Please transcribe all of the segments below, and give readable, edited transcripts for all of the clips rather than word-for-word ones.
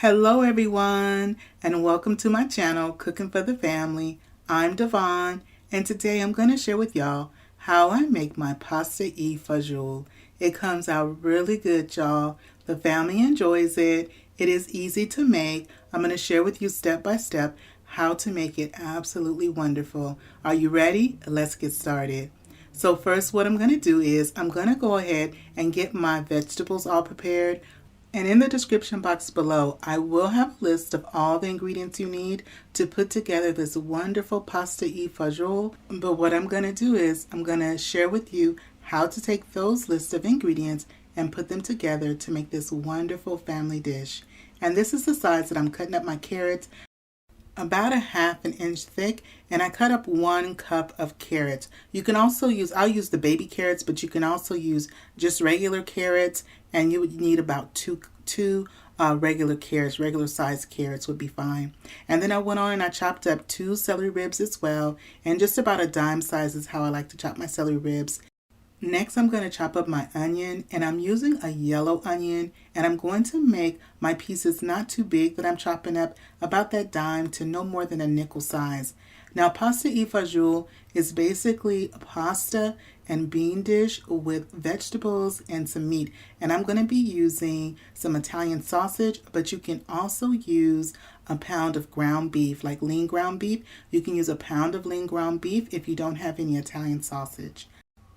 Hello everyone, and welcome to my channel, Cooking for the Family. I'm Dyvonne, and today I'm going to share with y'all how I make my pasta e fagioli. It comes out really good, y'all. The family enjoys it. It is easy to make. I'm going to share with you step by step how to make it absolutely wonderful. Are you ready? Let's get started. So first what I'm going to do is I'm going to go ahead and get my vegetables all prepared. And in the description box below, I will have a list of all the ingredients you need to put together this wonderful pasta e fagioli. But what I'm going to do is I'm going to share with you how to take those lists of ingredients and put them together to make this wonderful family dish. And this is the size that I'm cutting up my carrots, about a half an inch thick, and I cut up 1 cup of carrots. You can also use, I'll use the baby carrots, but you can also use just regular carrots, and you would need about two regular carrots, regular sized carrots would be fine. And then I went on and I chopped up 2 celery ribs as well, and just about a dime size is how I like to chop my celery ribs. Next, I'm going to chop up my onion, and I'm using a yellow onion, and I'm going to make my pieces not too big that I'm chopping up, about that dime to no more than a nickel size. Now, pasta e fagioli is basically a pasta and bean dish with vegetables and some meat, and I'm going to be using some Italian sausage, but you can also use a pound of ground beef, like lean ground beef. You can use a pound of lean ground beef if you don't have any Italian sausage.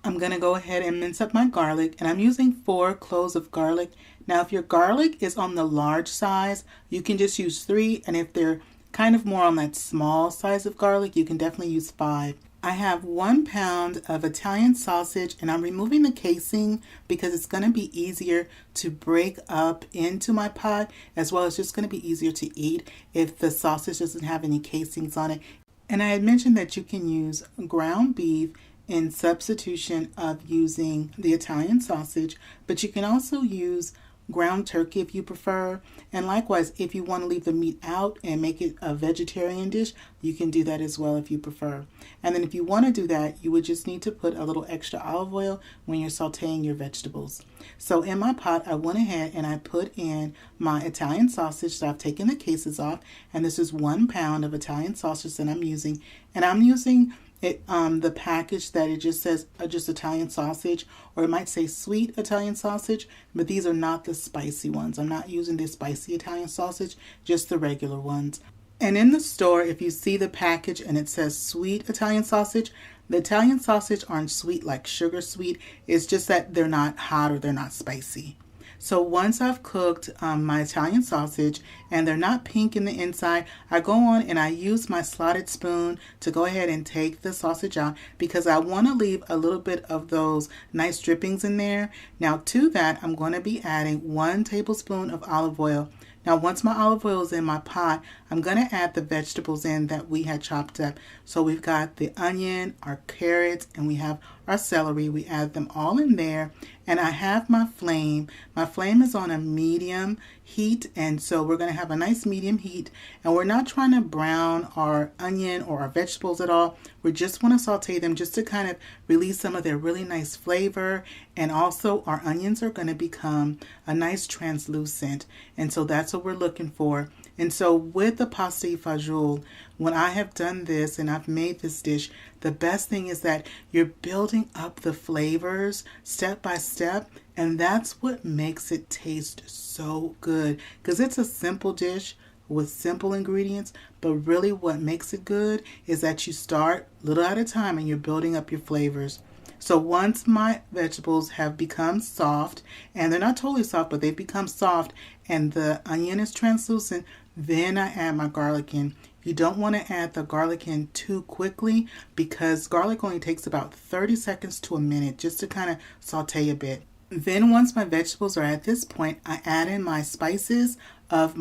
I'm going to go ahead and mince up my garlic, and I'm using 4 cloves of garlic. Now, if your garlic is on the large size, you can just use 3, and if they're kind of more on that small size of garlic, you can definitely use 5. I have 1 pound of Italian sausage, and I'm removing the casing because it's going to be easier to break up into my pot, as well as just going to be easier to eat if the sausage doesn't have any casings on it. And I had mentioned that you can use ground beef in substitution of using the Italian sausage, but you can also use ground turkey if you prefer. And likewise, if you want to leave the meat out and make it a vegetarian dish, you can do that as well if you prefer. And then if you want to do that, you would just need to put a little extra olive oil when you're sauteing your vegetables. So in my pot, I went ahead and I put in my Italian sausage. So I've taken the cases off, and this is 1 pound of Italian sausage that I'm using. And I'm using the package that it just says just Italian sausage, or it might say sweet Italian sausage, but these are not the spicy ones. I'm not using the spicy Italian sausage, just the regular ones. And in the store, if you see the package and it says sweet Italian sausage, the Italian sausage aren't sweet like sugar sweet. It's just that they're not hot or they're not spicy. So once I've cooked my Italian sausage and they're not pink in the inside, I go on and I use my slotted spoon to go ahead and take the sausage out because I want to leave a little bit of those nice drippings in there. Now to that, I'm going to be adding 1 tablespoon of olive oil. Now once my olive oil is in my pot, I'm going to add the vegetables in that we had chopped up. So we've got the onion, our carrots, and we have our celery. We add them all in there, and I have my flame. My flame is on a medium heat, and so we're going to have a nice medium heat, and we're not trying to brown our onion or our vegetables at all. We just want to saute them just to kind of release some of their really nice flavor, and also our onions are going to become a nice translucent, and so that's what we're looking for. And so with the pasta e fagioli, when I have done this and I've made this dish, the best thing is that you're building up the flavors step by step, and that's what makes it taste so good, because it's a simple dish with simple ingredients, but really what makes it good is that you start little at a time and you're building up your flavors. So once my vegetables have become soft, and they're not totally soft, but they've become soft, and the onion is translucent, then I add my garlic in. You don't want to add the garlic in too quickly because garlic only takes about 30 seconds to a minute just to kind of saute a bit. Then once my vegetables are at this point, I add in my spices of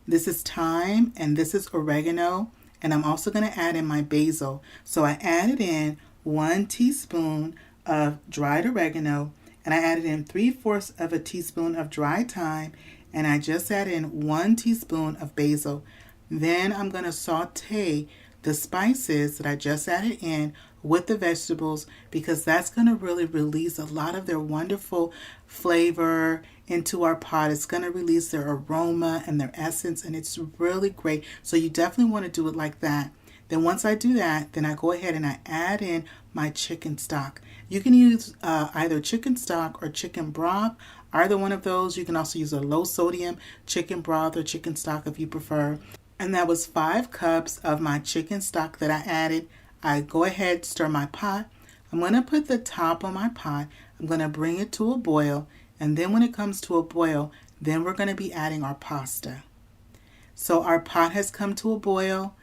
this is thyme and this is oregano, and I'm also going to add in my basil. So I added in 1 teaspoon of dried oregano, and I added in 3/4 of a teaspoon of dried thyme, and I just added in 1 teaspoon of basil. Then I'm going to saute the spices that I just added in with the vegetables because that's going to really release a lot of their wonderful flavor into our pot. It's going to release their aroma and their essence, and it's really great. So you definitely want to do it like that. Then once I do that, then I go ahead and I add in my chicken stock. You can use either chicken stock or chicken broth. Either one of those. You can also use a low sodium chicken broth or chicken stock if you prefer. And that was 5 cups of my chicken stock that I added. I go ahead, stir my pot. I'm going to put the top on my pot. I'm going to bring it to a boil. And then when it comes to a boil, then we're going to be adding our pasta. So our pot has come to a boil.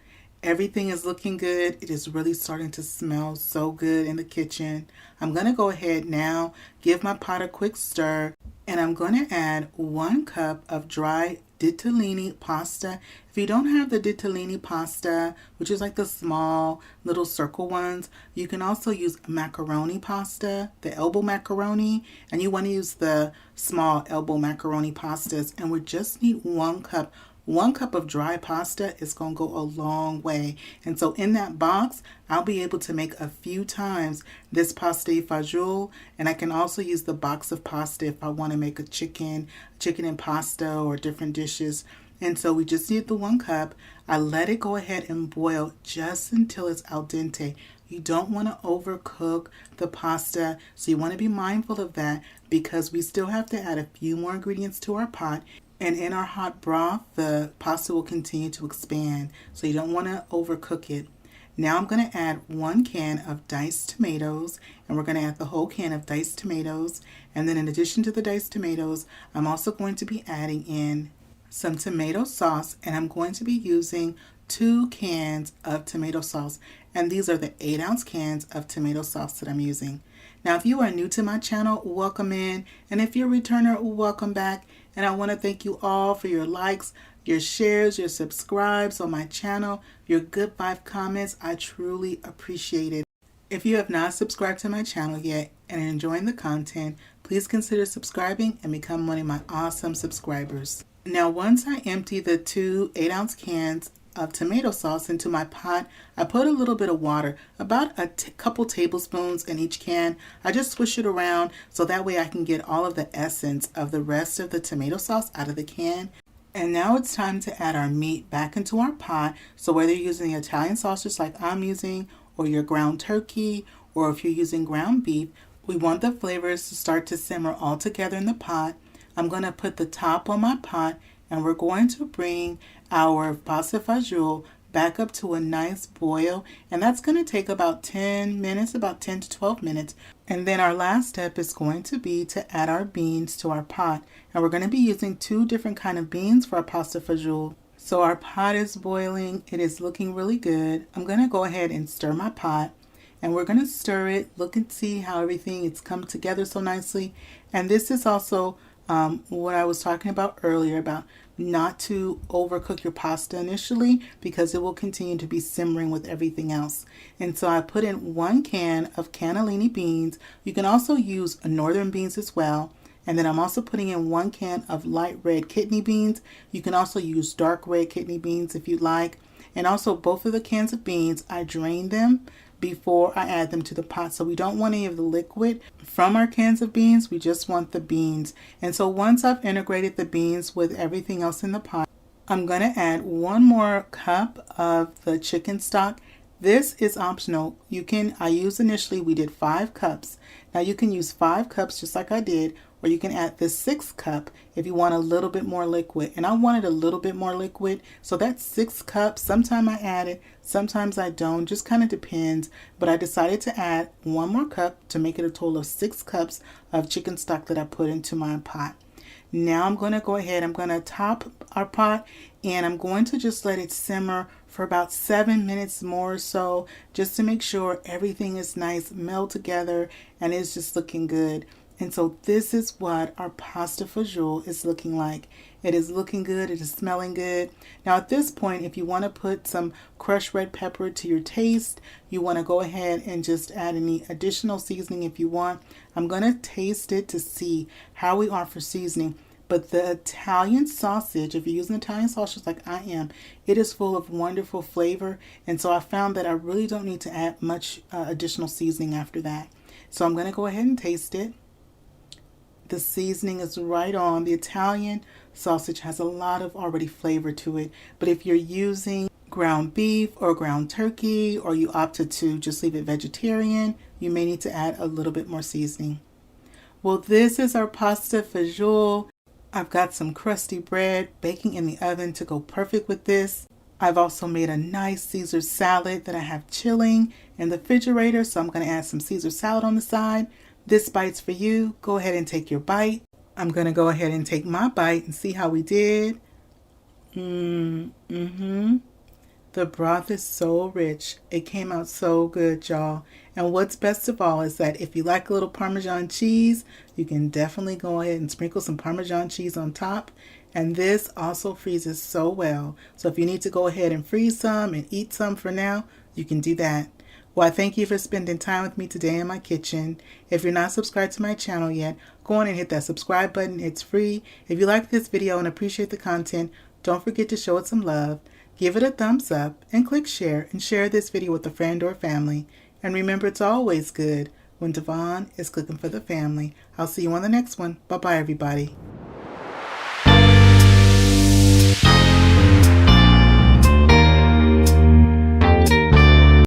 Everything is looking good. It is really starting to smell so good in the kitchen. I'm going to go ahead now, give my pot a quick stir, and I'm going to add 1 cup of dry Ditalini pasta. If you don't have the Ditalini pasta, which is like the small little circle ones, you can also use macaroni pasta, the elbow macaroni, and you want to use the small elbow macaroni pastas. And we just need 1 cup. 1 cup of dry pasta is going to go a long way. And so in that box, I'll be able to make a few times this pasta e fagioli. And I can also use the box of pasta if I want to make a chicken and pasta or different dishes. And so we just need the 1 cup. I let it go ahead and boil just until it's al dente. You don't want to overcook the pasta. So you want to be mindful of that because we still have to add a few more ingredients to our pot. And in our hot broth, the pasta will continue to expand. So you don't want to overcook it. Now I'm going to add 1 can of diced tomatoes. And we're going to add the whole can of diced tomatoes. And then in addition to the diced tomatoes, I'm also going to be adding in some tomato sauce. And I'm going to be using 2 cans of tomato sauce. And these are the 8-ounce cans of tomato sauce that I'm using. Now, if you are new to my channel, welcome in. And if you're a returner, welcome back. And I want to thank you all for your likes, your shares, your subscribes on my channel, your good vibe comments. I truly appreciate it. If you have not subscribed to my channel yet and are enjoying the content, please consider subscribing and become one of my awesome subscribers. Now, once I empty the 2 8-ounce cans of tomato sauce into my pot, I put a little bit of water, about a couple tablespoons in each can. I just swish it around so that way I can get all of the essence of the rest of the tomato sauce out of the can. And now it's time to add our meat back into our pot. So whether you're using Italian sausage like I'm using, or your ground turkey, or if you're using ground beef, we want the flavors to start to simmer all together in the pot. I'm going to put the top on my pot, and we're going to bring our pasta fagioli back up to a nice boil, and that's going to take about 10 minutes, about 10 to 12 minutes. And then our last step is going to be to add our beans to our pot, and we're going to be using 2 different kind of beans for our pasta fagioli. So our pot is boiling. It is looking really good. I'm going to go ahead and stir my pot, and we're going to stir it, look and see how everything is come together so nicely. And this is also what I was talking about earlier about not to overcook your pasta initially because it will continue to be simmering with everything else. And so I put in 1 can of cannellini beans. You can also use northern beans as well. And then I'm also putting in 1 can of light red kidney beans. You can also use dark red kidney beans if you'd like. And also both of the cans of beans, I drain them before I add them to the pot. So we don't want any of the liquid from our cans of beans. We just want the beans. And so once I've integrated the beans with everything else in the pot, I'm going to add 1 more cup of the chicken stock. This is optional. I used initially, we did 5 cups. Now you can use 5 cups just like I did, or you can add the 6th cup if you want a little bit more liquid. And I wanted a little bit more liquid, so that's 6 cups. Sometimes I add it, sometimes I don't, just kind of depends. But I decided to add 1 more cup to make it a total of 6 cups of chicken stock that I put into my pot. Now I'm going to go ahead, I'm going to top our pot, and I'm going to just let it simmer for about 7 minutes more or so, just to make sure everything is nice, meld together, and it's just looking good. And so this is what our pasta fagioli is looking like. It is looking good. It is smelling good. Now at this point, if you want to put some crushed red pepper to your taste, you want to go ahead and just add any additional seasoning if you want. I'm going to taste it to see how we are for seasoning. But the Italian sausage, if you're using Italian sausage like I am, it is full of wonderful flavor. And so I found that I really don't need to add much additional seasoning after that. So I'm going to go ahead and taste it. The seasoning is right on. The Italian sausage has a lot of already flavor to it. But if you're using ground beef or ground turkey, or you opted to just leave it vegetarian, you may need to add a little bit more seasoning. Well, this is our pasta fagioli. I've got some crusty bread baking in the oven to go perfect with this. I've also made a nice Caesar salad that I have chilling in the refrigerator, so I'm going to add some Caesar salad on the side. This bite's for you. Go ahead and take your bite. I'm going to go ahead and take my bite and see how we did. The broth is so rich. It came out so good, y'all. And what's best of all is that if you like a little Parmesan cheese, you can definitely go ahead and sprinkle some Parmesan cheese on top. And this also freezes so well. So if you need to go ahead and freeze some and eat some for now, you can do that. Well, I thank you for spending time with me today in my kitchen. If you're not subscribed to my channel yet, go on and hit that subscribe button. It's free. If you like this video and appreciate the content, don't forget to show it some love. Give it a thumbs up and click share, and share this video with a friend or family. And remember, it's always good when Dyvonne is cooking for the family. I'll see you on the next one. Bye-bye, everybody.